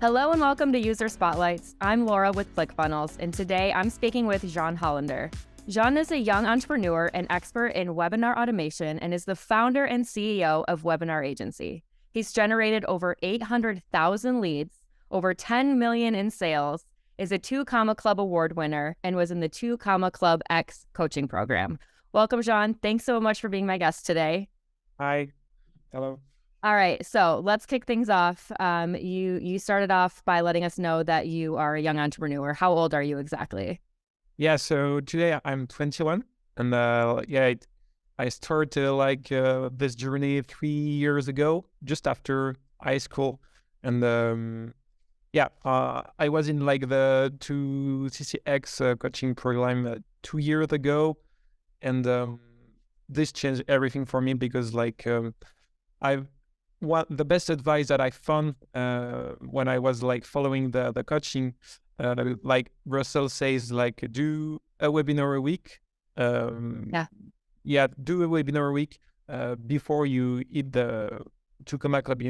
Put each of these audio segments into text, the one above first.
Hello and welcome to User Spotlights. I'm Laura with ClickFunnels, and today I'm speaking with Jean Hollaender. Jean is a young entrepreneur and expert in webinar automation and is the founder and CEO of Webinar Agency. He's generated over 800,000 leads, over 10 million in sales, is a 2 Comma Club award winner, and was in the 2 Comma Club X coaching program. Welcome, Jean. Thanks so much for being my guest today. Hi. Hello. All right, so let's kick things off. You started off by letting us know that you are a young entrepreneur. How old are you exactly? Yeah, so today I'm 21, and I started this journey 3 years ago, just after high school, and I was in like the 2CCX coaching program 2 years ago, and this changed everything for me because I've the best advice that I found when I was like following the coaching, like Russell says, like do a webinar a week. Do a webinar a week before you hit the 2 Comma Club.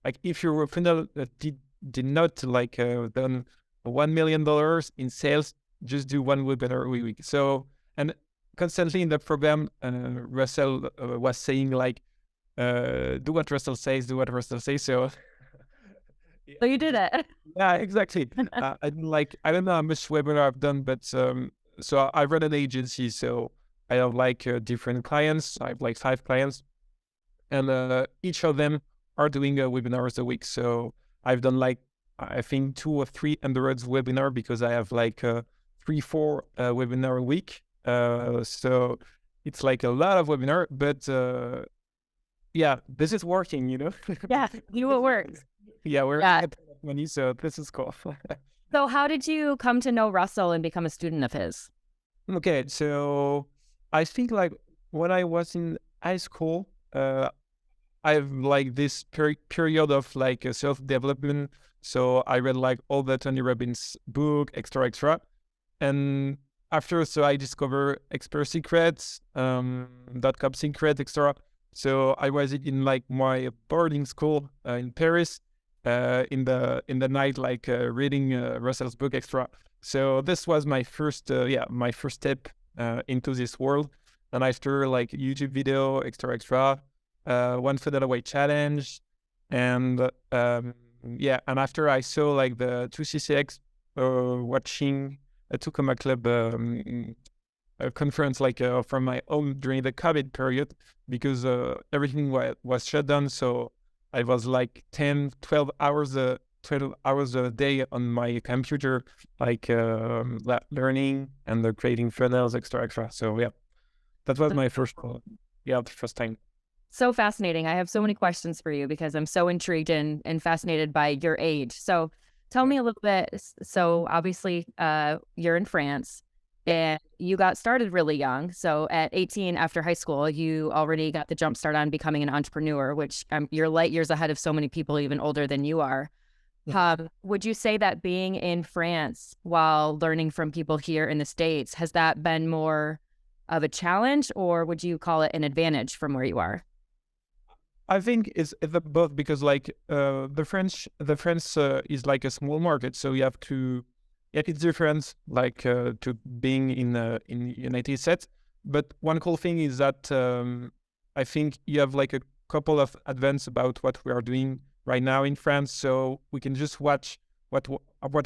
Like if your funnel did not done $1 million in sales, just do one webinar a week. So, and constantly in the program, Russell was saying like, do what Russell says, do what Russell says. So, So you did it. yeah, exactly. I don't know how much webinar I've done, but so I run an agency, so I have different clients. I have like 5 clients, and each of them are doing webinars a week. So I've done I think 2 or 3 webinar because I have 3-4 webinar a week. So it's like a lot of webinar, but yeah, this is working, Yeah, it works. Yeah, we're at money, so this is cool. So how did you come to know Russell and become a student of his? Okay, so I think when I was in high school, I have this period of self-development. So I read all the Tony Robbins book, extra, and after, so I discovered Expert Secrets, .com Secret, extra. So I was in my boarding school in Paris, in the night, reading Russell's book, extra. So this was my first step into this world. And after YouTube video, extra, one funnel away challenge, and and after I saw the 2CCX watching a 2 Comma Club a conference from my own during the COVID period, because everything was shut down. So I was 12 hours a day on my computer, learning and creating funnels, extra. So yeah, that was my first the first time. So fascinating. I have so many questions for you because I'm so intrigued and fascinated by your age. So tell me a little bit. So obviously you're in France and you got started really young. So at 18 after high school, you already got the jump start on becoming an entrepreneur, which you're light years ahead of so many people even older than you are. Would you say that being in France while learning from people here in the States, has that been more of a challenge, or would you call it an advantage from where you are? I think it's both, because the French is a small market, so you have to. Yeah, it's different to being in United States. But one cool thing is that I think you have a couple of advances about what we are doing right now in France. So we can just watch what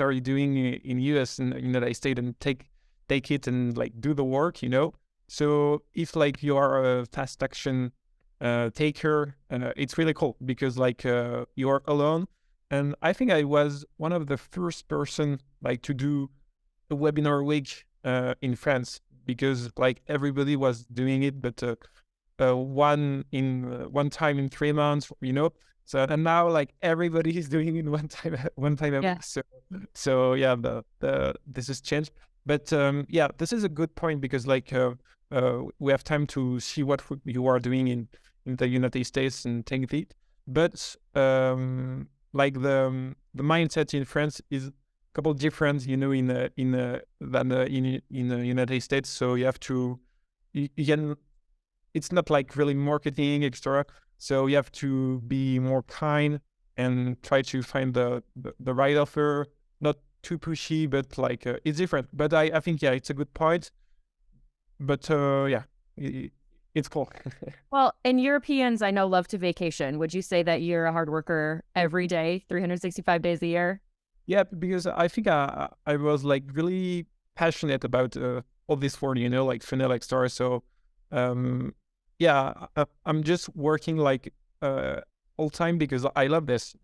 are you doing in US and United States and take it and do the work. So if you are a fast action taker, it's really cool because you are alone. And I think I was one of the first person to do a webinar a week in France, because everybody was doing it, but one time in 3 months, So and now everybody is doing it one time a week. So yeah, this has changed. But this is a good point, because we have time to see what you are doing in the United States and take it. But the mindset in France is a couple different, than in the United States. So you have to, it's not really marketing extra. So you have to be more kind and try to find the right offer, not too pushy, but like it's different. But I think, yeah, it's a good point. But yeah, it's cool. Well, and Europeans I know love to vacation. Would you say that you're a hard worker every day, 365 days a year? Yeah, because I think I was like really passionate about all this world, like funnel extra. So yeah, I'm just working like all time because I love this,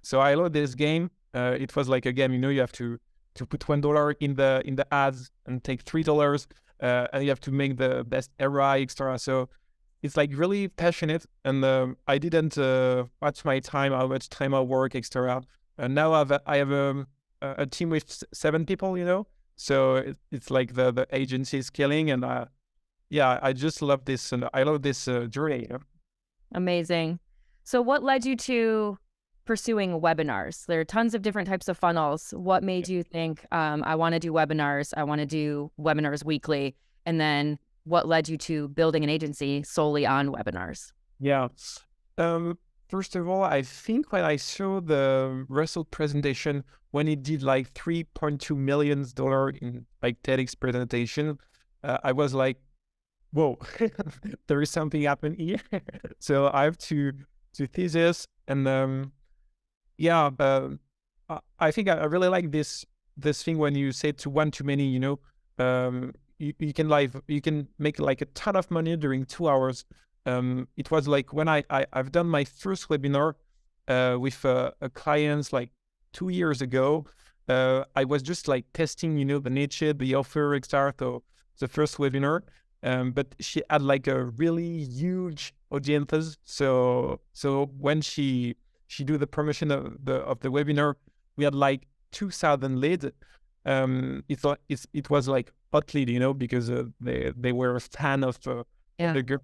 So I love this game. It was like a game, you have to put $1 in the ads and take $3, and you have to make the best ROI extra. So it's like really passionate, and I didn't watch my time, how much time I work extra. And now I have a team with 7 people, So it's like the agency is killing, and yeah, I just love this, and I love this journey. Amazing. So what led you to pursuing webinars? There are tons of different types of funnels. What made you think, I want to do webinars, I want to do webinars weekly? And then what led you to building an agency solely on webinars? Yeah. First of all, I think when I saw the Russell presentation, when he did like $3.2 million in like TEDx presentation, I was like, whoa, there is something happening here. So I have to thesis, and yeah, I think I really like this thing when you say to one too many, you can make like a ton of money during 2 hours. It was like when I've done my first webinar with a client like 2 years ago. I was just like testing, the niche, the offer, etc. So the first webinar, but she had like a really huge audiences. So when she do the promotion of the webinar, we had like 2,000 leads. It was like hot lead, because they were a fan of the group.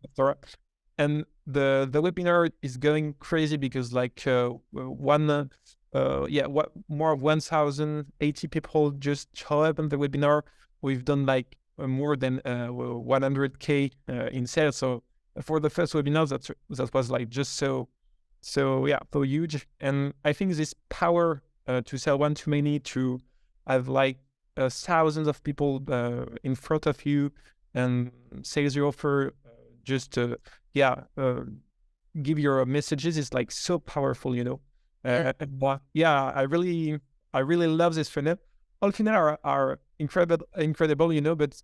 And the webinar is going crazy because like more of 1,080 people just show up on the webinar. We've done like more than 100K in sales. So for the first webinar, that was like just so huge. And I think this power to sell one too many, to have like thousands of people in front of you and sales your offer, just give your messages is like so powerful, yeah, I really love this funnel. All funnel are incredible, but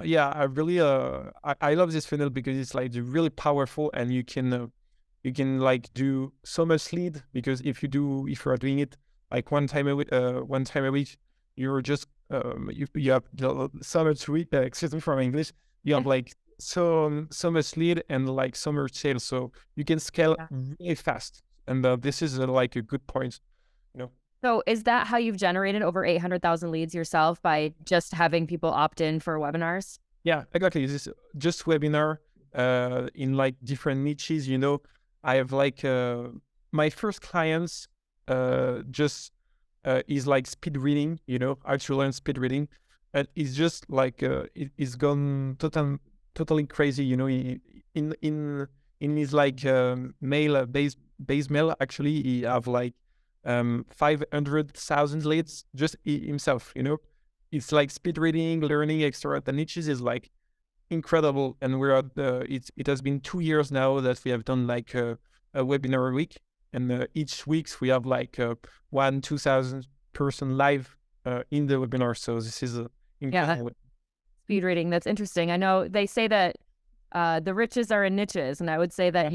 yeah, I really I love this funnel because it's like really powerful, and you can like do so much lead, because if you are doing it like one time a week, you're just you have so much excuse me for my English, you have like so much lead and like so much sales, so you can scale really fast. And this is like a good point, So is that how you've generated over 800,000 leads yourself, by just having people opt in for webinars? Yeah, exactly. This is just webinar in like different niches. I have like my first clients just is like speed reading. How to learn speed reading, and it's just like it's gone totally crazy. In his like mail base mail, actually he have like 500,000 leads just himself. It's like speed reading, learning extra. The niches is like incredible, and we're at it has been 2 years now that we have done like a webinar a week, and each week we have like 2,000 person live in the webinar. So this is incredible. Speed reading, that's interesting. I know they say that the riches are in niches, and I would say that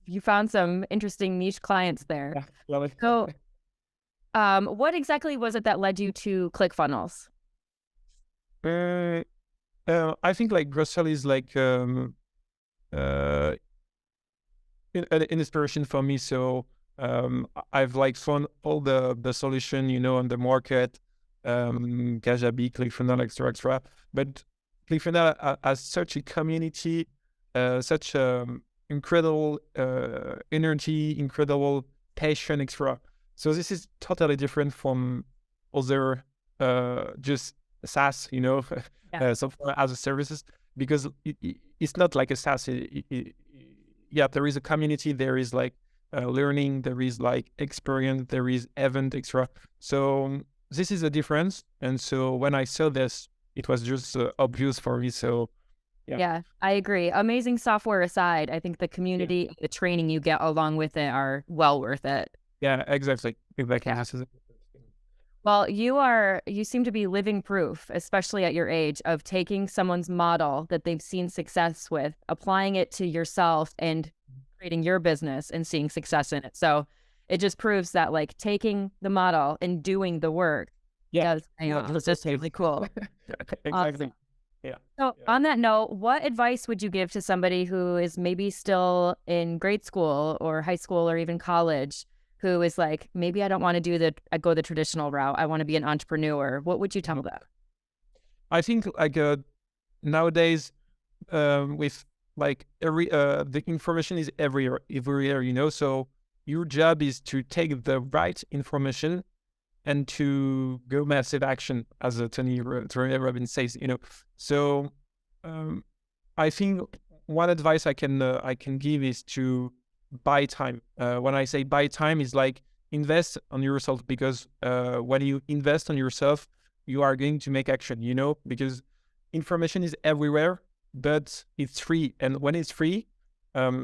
you found some interesting niche clients there. Yeah, well, so what exactly was it that led you to ClickFunnels? I think like Russell is like an inspiration for me. So I've like found all the solution, on the market, Kajabi, ClickFunnels, extra. But ClickFunnels has such a community, such incredible energy, incredible passion, extra. So this is totally different from other just SaaS, software as a services, because it's not like a SaaS. Yeah, there is a community. There is like learning, there is like experience, there is event extra. So this is a difference. And so when I saw this, it was just obvious for me. So Yeah, I agree. Amazing software aside, I think the yeah, community, the training you get along with it are well worth it. yeah, exactly. Exactly. Yeah. This is it. Well, you seem to be living proof, especially at your age, of taking someone's model that they've seen success with, applying it to yourself and creating your business and seeing success in it. So it just proves that like taking the model and doing the work Yeah, does pay off. It's just really cool. exactly. Awesome. Yeah. So Yeah. on that note, what advice would you give to somebody who is maybe still in grade school or high school or even college, who is like, maybe I don't want to go the traditional route. I want to be an entrepreneur. What would you tell them? I think like nowadays with like the information is everywhere, you know. So your job is to take the right information and to go massive action, as Tony Robbins says, you know. So I think one advice I can give is to buy time. When I say buy time, is like invest on yourself, because when you invest on yourself, you are going to make action, you know, because information is everywhere, but it's free. And when it's free,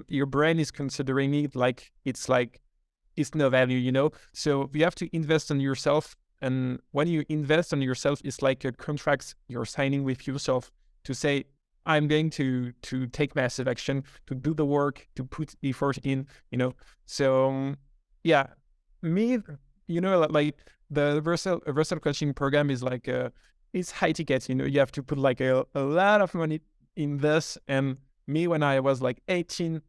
your brain is considering it like it's no value, you know. So you have to invest on yourself. And when you invest on yourself, it's like a contract you're signing with yourself to say, I'm going to take massive action, to do the work, to put effort in, you know. So yeah, me, you know, like the Russell coaching program is like it's high ticket, you know. You have to put like a lot of money in this. And me, when I was like 18,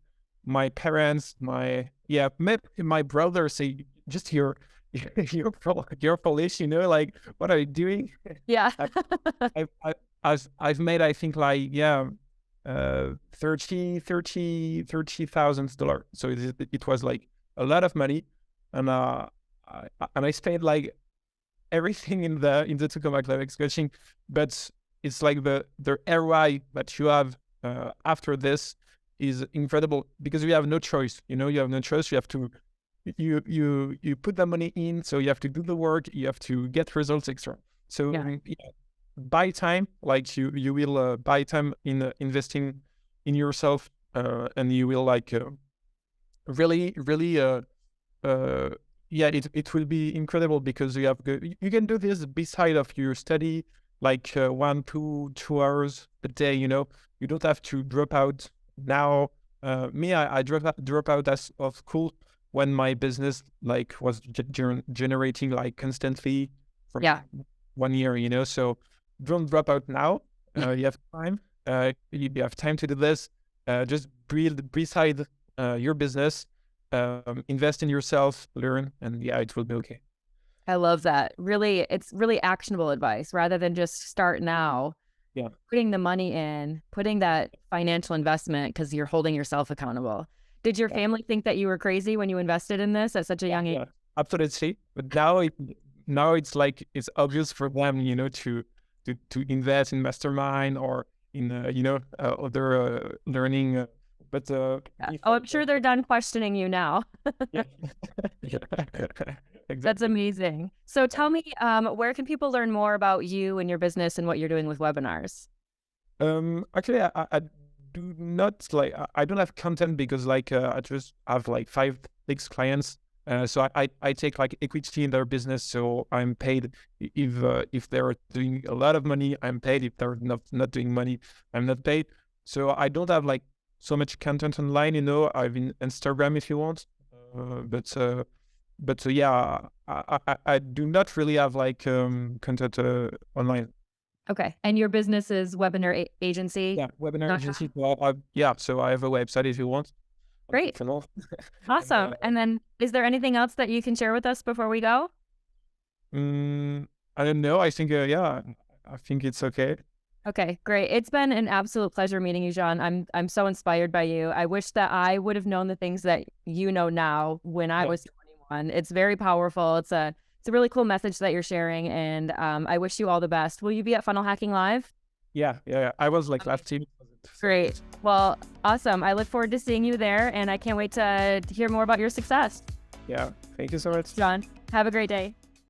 my parents, my brother say, just you're Polish, you know, like what are you doing? Yeah. I've made, I think, like $30,000. So it was like a lot of money. And I spent like everything in the Tacoma Climax coaching, but it's like the ROI that you have after this is incredible, because you have no choice. You know, you have no choice. You have to you put the money in, so you have to do the work. You have to get results extra. So Yeah. buy time, like you will buy time in investing in yourself, and you will like really it will be incredible, because you can do this beside of your study, like 2 hours a day, you know. You don't have to drop out now. Me, I drop out of school when my business like was generating like constantly for Yeah. 1 year, you know. So don't drop out now. You have time. You have time to do this. Just breathe beside your business. Invest in yourself, learn, and yeah, it will be okay. I love that. Really, it's really actionable advice rather than just start now, Yeah, putting the money in, putting that financial investment because you're holding yourself accountable. Did your yeah, family think that you were crazy when you invested in this at such a young age? yeah, absolutely. But now it's like it's obvious for them, you know, to invest in mastermind or in you know, other learning. But Yeah. Oh, I'm sure they're done questioning you now. yeah, That's exactly. amazing. So tell me, where can people learn more about you and your business and what you're doing with webinars? Actually, I do not like I don't have content, because like I just have like 5 6 clients. So I take like equity in their business, so I'm paid if they're doing a lot of money, I'm paid. If they're not doing money, I'm not paid. So I don't have like so much content online, you know. I've in Instagram if you want, but yeah, I do not really have like content online. Okay. And your business is webinar agency? Yeah, webinar Not agency. Well, yeah, so I have a website if you want. great. Funnel. And Awesome. And then is there anything else that you can share with us before we go? I don't know. I think yeah, I think it's okay. Okay, great. It's been an absolute pleasure meeting you, Jean. I'm so inspired by you. I wish that I would have known the things that you know now when I Yeah, was 21. It's very powerful. It's a really cool message that you're sharing, and I wish you all the best. Will you be at Funnel Hacking Live? yeah. I was like last team. Great. Well, awesome. I look forward to seeing you there, and I can't wait to hear more about your success. Yeah. Thank you so much. John, have a great day.